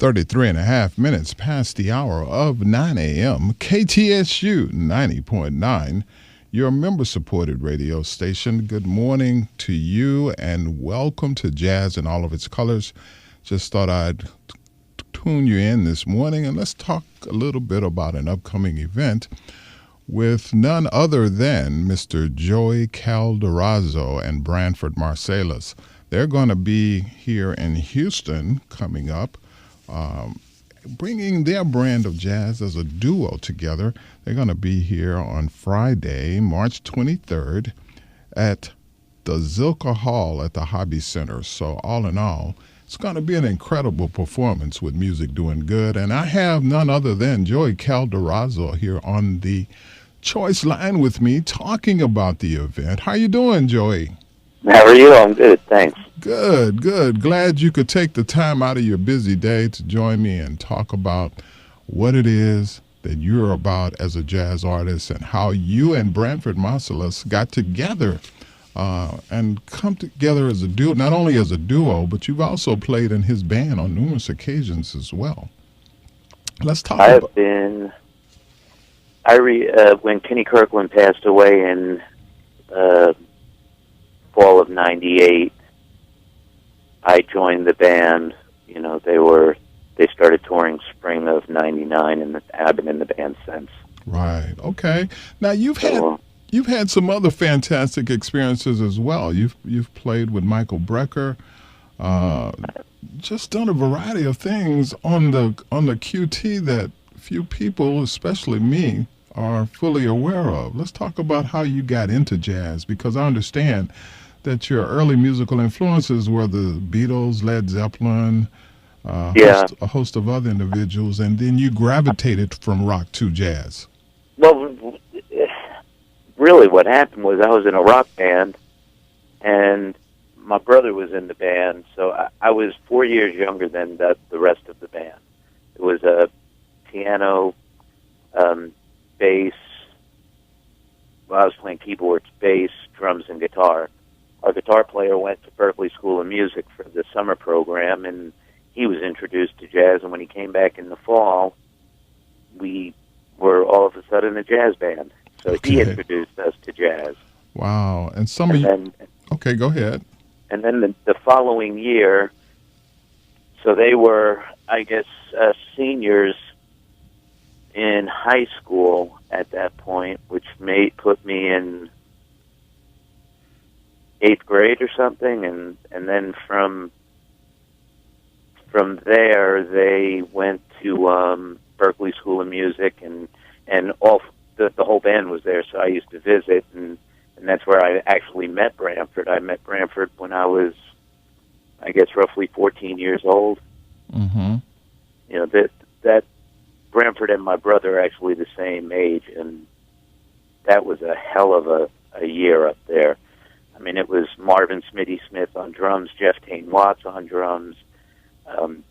33 and a half minutes past the hour of 9 a.m. KTSU 90.9, your member-supported radio station. Good morning to you and welcome to Jazz in all of its colors. Just thought I'd tune you in this morning and let's talk a little bit about an upcoming event with none other than Mr. Joey Calderazzo and Branford Marsalis. They're going to be here in Houston coming up, bringing their brand of jazz as a duo together. They're going to be here on Friday, March 23rd at the Zilkha Hall at the Hobby Center. So all in all, it's going to be an incredible performance with music doing good. And I have none other than Joey Calderazzo here on the choice line with me talking about the event. How you doing, Joey? How are you? I'm good, thanks. Good, good. Glad you could take the time out of your busy day to join me and talk about what it is that you're about as a jazz artist and how you and Branford Marsalis got together and come together as a duo, not only as a duo, but you've also played in his band on numerous occasions as well. Let's talk about... when Kenny Kirkland passed away in fall of '98, I joined the band. You know, they started touring spring of '99, and I've been in the band since. Right. Okay. Now you've had some other fantastic experiences as well. You've played with Michael Brecker, just done a variety of things on the QT that few people, especially me, are fully aware of. Let's talk about how you got into jazz, because I understand that your early musical influences were the Beatles, Led Zeppelin, a host of other individuals, and then you gravitated from rock to jazz. Well, really what happened was I was in a rock band, and my brother was in the band, so I was 4 years younger than the rest of the band. It was a piano, bass, I was playing keyboards, bass, drums, and guitar. Our guitar player went to Berklee School of Music for the summer program, and he was introduced to jazz, and when he came back in the fall, we were all of a sudden a jazz band. So he introduced us to jazz. Wow. And okay, go ahead. And then the following year, so they were, I guess, seniors in high school at that point, which put me in 8th grade or something, and then from there they went to Berklee School of Music, and all the whole band was there, so I used to visit, and that's where I actually met Branford. I met Branford when I was, I guess, roughly 14 years old. Mm-hmm. You know, that Branford and my brother are actually the same age, and that was a hell of a year up there. I mean, it was Marvin Smitty Smith on drums, Jeff Tain Watts on drums,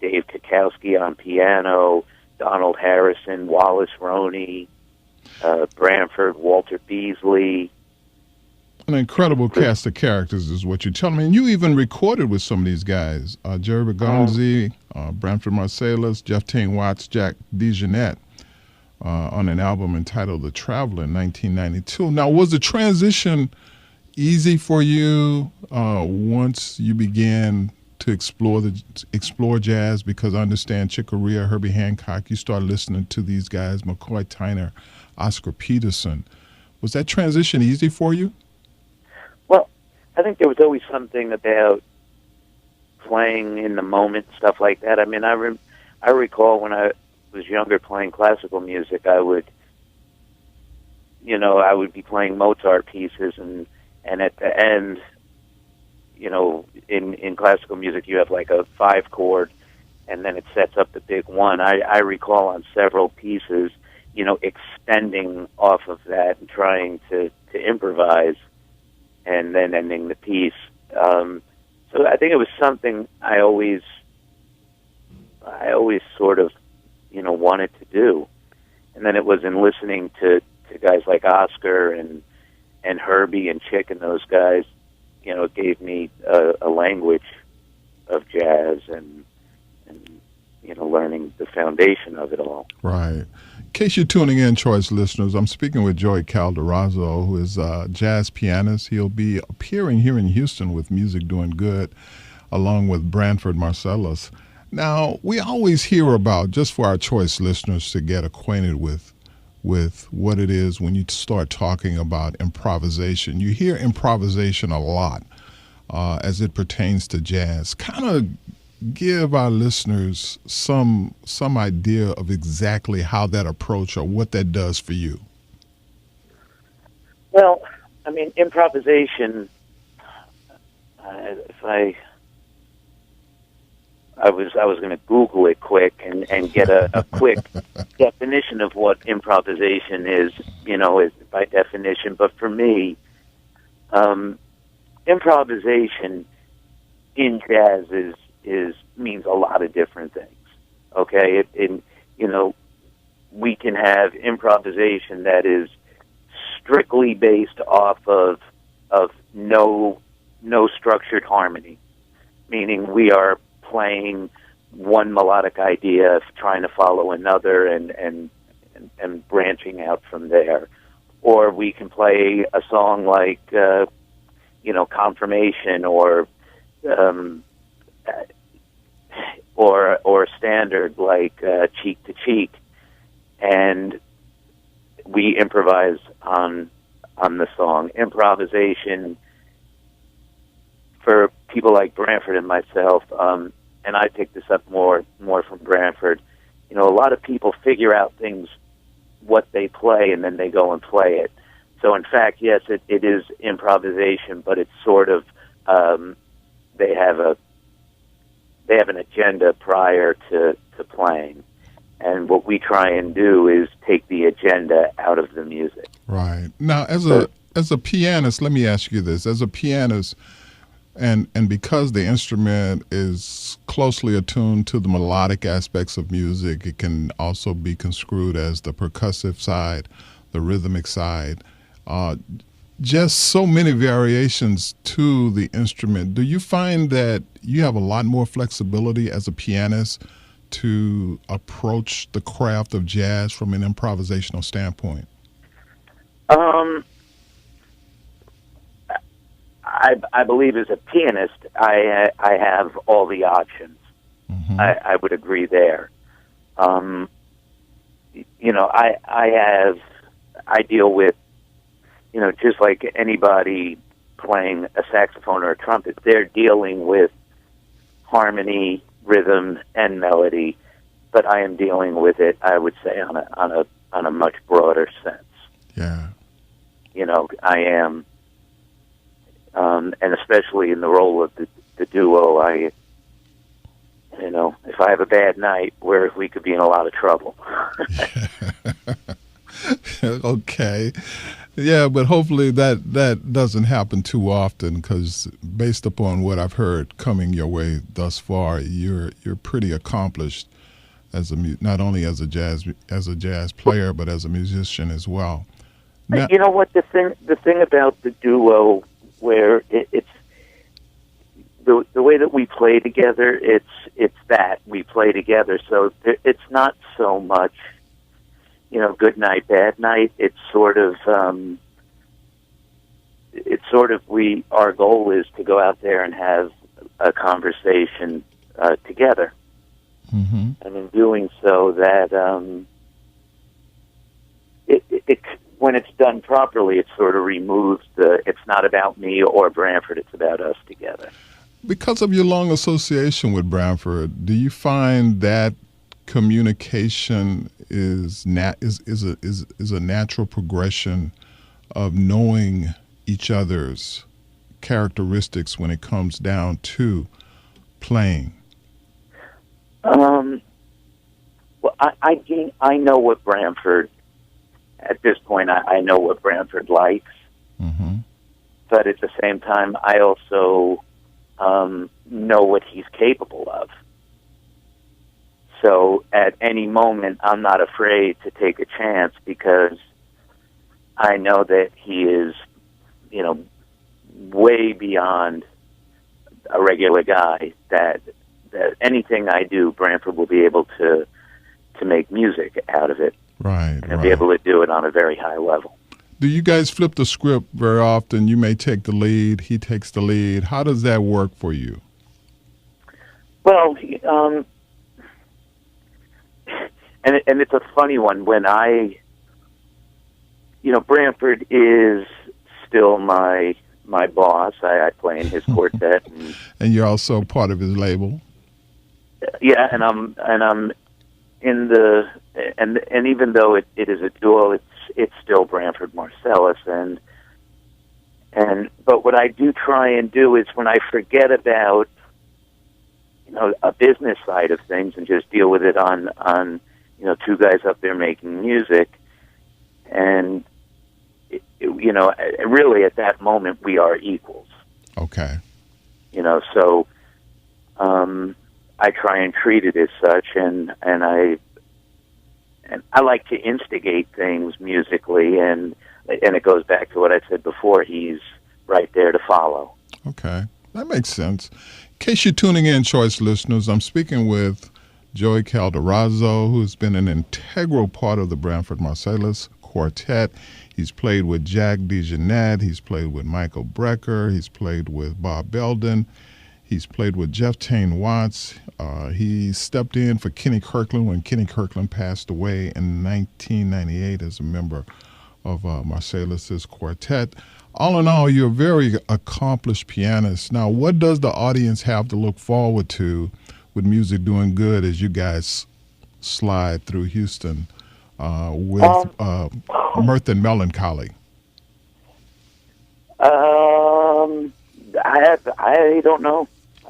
Dave Kukowski on piano, Donald Harrison, Wallace Roney, Branford, Walter Beasley. An incredible cast of characters is what you're telling me. And you even recorded with some of these guys, Jerry Gonzi, Branford Marsalis, Jeff Tain Watts, Jack DeJohnette, on an album entitled The Traveler in 1992. Now, was the transition easy for you once you began to explore jazz? Because I understand Chick Corea, Herbie Hancock, you started listening to these guys, McCoy Tyner, Oscar Peterson. Was that transition easy for you? Well, I think there was always something about playing in the moment, stuff like that. I mean, I recall when I was younger playing classical music, I would be playing Mozart pieces, and at the end, you know, in classical music, you have like a 5-chord, and then it sets up the big one. I recall on several pieces, you know, extending off of that and trying to improvise, and then ending the piece. So I think it was something I always sort of, you know, wanted to do. And then it was in listening to guys like Oscar and Herbie and Chick and those guys, you know, it gave me a language of jazz and you know, learn foundation of it all. Right. In case you're tuning in, choice listeners, I'm speaking with Joey Calderazzo, who is a jazz pianist. He'll be appearing here in Houston with Music Doing Good, along with Branford Marsalis. Now, we always hear about, just for our choice listeners to get acquainted with what it is when you start talking about improvisation. You hear improvisation a lot as it pertains to jazz. Kind of give our listeners some idea of exactly how that approach or what that does for you. Well, I mean, improvisation, if I was going to Google it quick and get a quick definition of what improvisation is, is by definition. But for me, improvisation in jazz means a lot of different things. Okay, we can have improvisation that is strictly based off of no structured harmony, meaning we are playing one melodic idea, trying to follow another, and branching out from there. Or we can play a song like Confirmation or standard like Cheek to Cheek, and we improvise on the song. Improvisation for people like Branford and myself, and I picked this up more from Branford. A lot of people figure out things, what they play, and then they go and play it. So in fact, yes, it is improvisation, but it's sort of they have an agenda prior to playing. And what we try and do is take the agenda out of the music. Right. Now, as a pianist, let me ask you this. As a pianist, and because the instrument is closely attuned to the melodic aspects of music, it can also be construed as the percussive side, the rhythmic side. Just so many variations to the instrument. Do you find that you have a lot more flexibility as a pianist to approach the craft of jazz from an improvisational standpoint? I believe as a pianist, I have all the options. Mm-hmm. I would agree there. I deal with, just like anybody playing a saxophone or a trumpet, they're dealing with harmony, rhythm, and melody, but I am dealing with it, I would say, on a much broader sense. Yeah. I am, and especially in the role of the duo, if I have a bad night, we could be in a lot of trouble. Okay. Yeah, but hopefully that doesn't happen too often, because based upon what I've heard coming your way thus far, you're pretty accomplished not only as a jazz player, but as a musician as well. Now, you know what, the thing about the duo, where it's the way that we play together, it's that we play together, so it's not so much good night, bad night. It's sort of our goal is to go out there and have a conversation together. Mm-hmm. And in doing so, that it when it's done properly, it sort of removes it's not about me or Branford, it's about us together. Because of your long association with Branford, do you find that communication is a natural progression of knowing each other's characteristics when it comes down to playing? Well, I know what Branford, at this point, I know what Branford likes, mm-hmm. but at the same time, I also know what he's capable of. So at any moment, I'm not afraid to take a chance, because I know that he is, way beyond a regular guy, that anything I do, Branford will be able to to make music out of it, Right, and be able to do it on a very high level. Do you guys flip the script very often? You may take the lead, he takes the lead. How does that work for you? Well, and it's a funny one. When Branford is still my boss. I play in his quartet, and you're also part of his label. Yeah, and I'm in the and even though it is a duo, it's still Branford Marsalis, but what I do try and do is when I forget about a business side of things and just deal with it on two guys up there making music, and really at that moment we are equals. Okay. So I try and treat it as such, and I like to instigate things musically, and it goes back to what I said before. He's right there to follow. Okay, that makes sense. In case you're tuning in, choice listeners, I'm speaking with Joey Calderazzo, who's been an integral part of the Branford Marsalis Quartet. He's played with Jack DeJohnette, he's played with Michael Brecker, he's played with Bob Belden, he's played with Jeff Tane Watts. He stepped in for Kenny Kirkland when Kenny Kirkland passed away in 1998 as a member of Marsalis' quartet. All in all, you're a very accomplished pianist. Now, what does the audience have to look forward to with music doing good as you guys slide through Houston with Mirth and Melancholy? I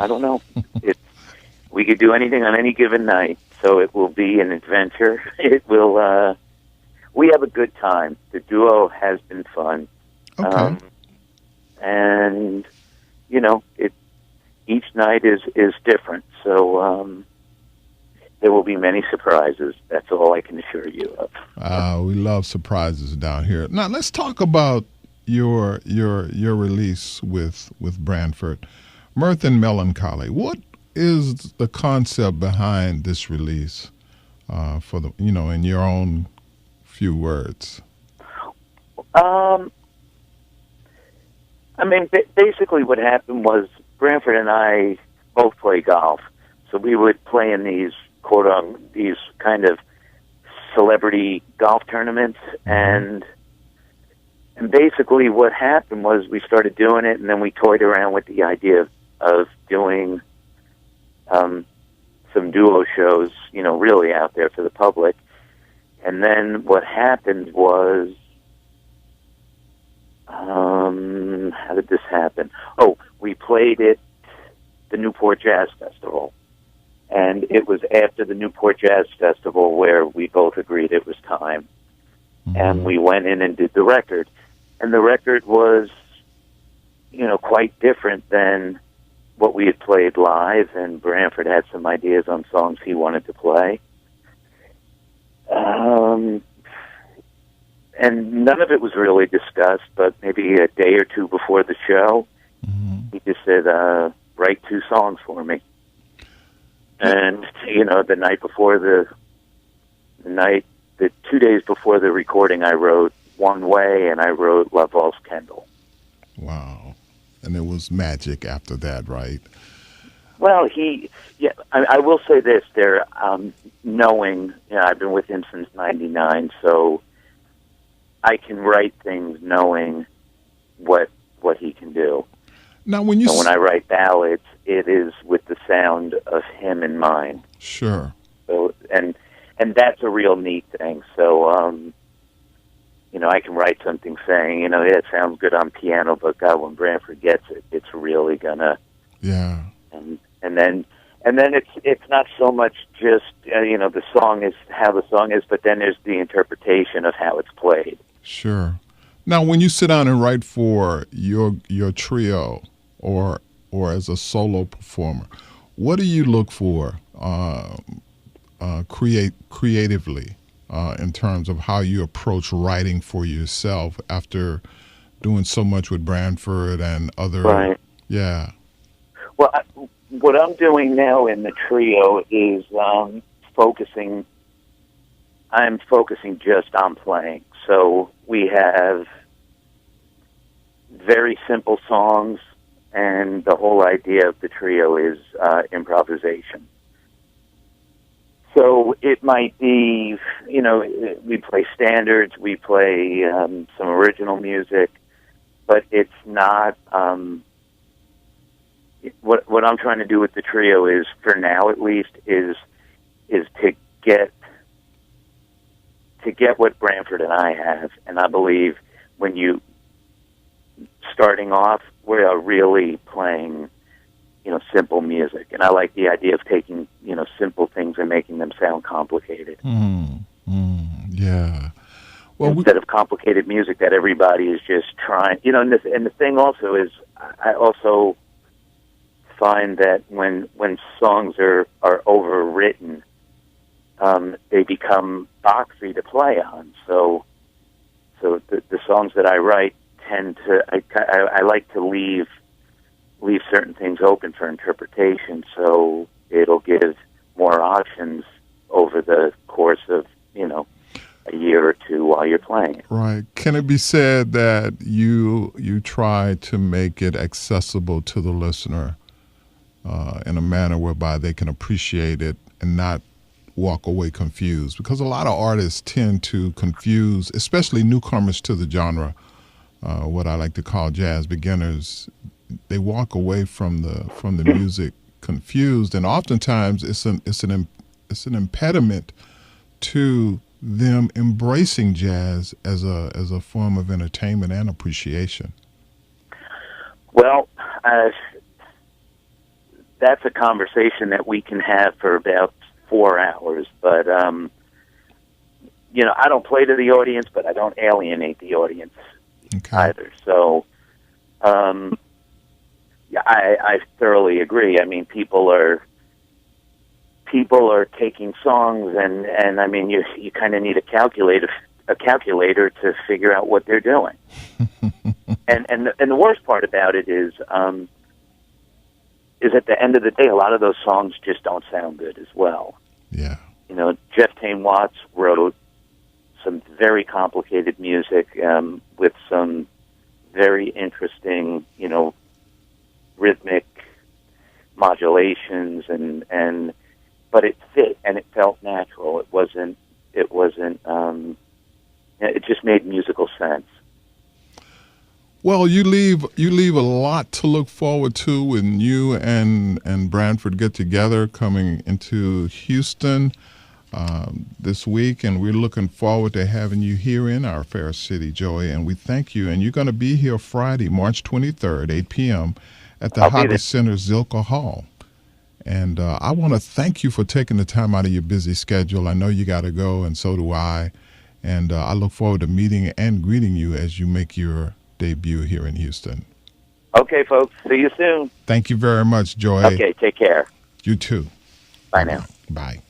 don't know. We could do anything on any given night, so it will be an adventure. It will. We have a good time. The duo has been fun. Okay. And each night is different. So there will be many surprises. That's all I can assure you of. We love surprises down here. Now let's talk about your release with Branford, Mirth and Melancholy. What is the concept behind this release? For the in your own few words. Basically what happened was Branford and I both play golf. So we would play in these these kind of celebrity golf tournaments, and basically what happened was we started doing it, and then we toyed around with the idea of doing some duo shows, really out there for the public. And then what happened was, how did this happen? Oh, we played at the Newport Jazz Festival. And it was after the Newport Jazz Festival where we both agreed it was time. Mm-hmm. And we went in and did the record. And the record was, quite different than what we had played live. And Branford had some ideas on songs he wanted to play. And none of it was really discussed, but maybe a day or two before the show, he just said, write 2 songs for me. And, the night before the 2 days before the recording, I wrote One Way, and I wrote La Valse Kendall. Wow. And it was magic after that, right? Well, I will say this, knowing, I've been with him since 99, so I can write things knowing what he can do. Now, when I write ballads, it is with the sound of him in mind. Sure. So, and that's a real neat thing. So, I can write something saying, it sounds good on piano, but God, when Branford gets it, it's really gonna. Yeah. And then it's not so much just the song is how the song is, but then there's the interpretation of how it's played. Sure. Now, when you sit down and write for your trio or as a solo performer, what do you look for creatively in terms of how you approach writing for yourself after doing so much with Branford and other? Right. Yeah. Well, what I'm doing now in the trio is focusing I'm focusing just on playing. So we have very simple songs, and the whole idea of the trio is improvisation. So it might be, we play standards, we play some original music, but it's not. What I'm trying to do with the trio is, for now at least, is to get what Branford and I have, and I believe when you starting off, we are really playing, simple music, and I like the idea of taking, simple things and making them sound complicated. Yeah. Well, instead of complicated music that everybody is just trying, and the thing also is, I also find that when songs are overwritten, they become boxy to play on. So the songs that I write tend to, I like to leave certain things open for interpretation, so it'll give more options over the course of, a year or two while you're playing it. Right. Can it be said that you try to make it accessible to the listener in a manner whereby they can appreciate it and not walk away confused? Because a lot of artists tend to confuse, especially newcomers to the genre, what I like to call jazz beginners. They walk away from the music confused, and oftentimes it's an impediment to them embracing jazz as a form of entertainment and appreciation. Well, that's a conversation that we can have for about 4 hours, but I don't play to the audience, but I don't alienate the audience either. So I thoroughly agree. I mean, people are taking songs, and I mean, you kind of need a calculator to figure out what they're doing. and the worst part about it is at the end of the day, a lot of those songs just don't sound good as well. Yeah. Jeff Tane Watts wrote some very complicated music with some very interesting, rhythmic modulations, but it fit and it felt natural. It wasn't. It just made musical sense. Well, you leave a lot to look forward to when you and Branford get together coming into Houston this week, and we're looking forward to having you here in our fair city, Joey, and we thank you. And you're going to be here Friday, March 23rd, 8 p.m. at the Hobby Center Zilkha Hall. And I want to thank you for taking the time out of your busy schedule. I know you got to go, and so do I. And I look forward to meeting and greeting you as you make your debut here in Houston. Okay, folks. See you soon. Thank you very much, Joey. Okay, take care. You too. Bye now. Bye.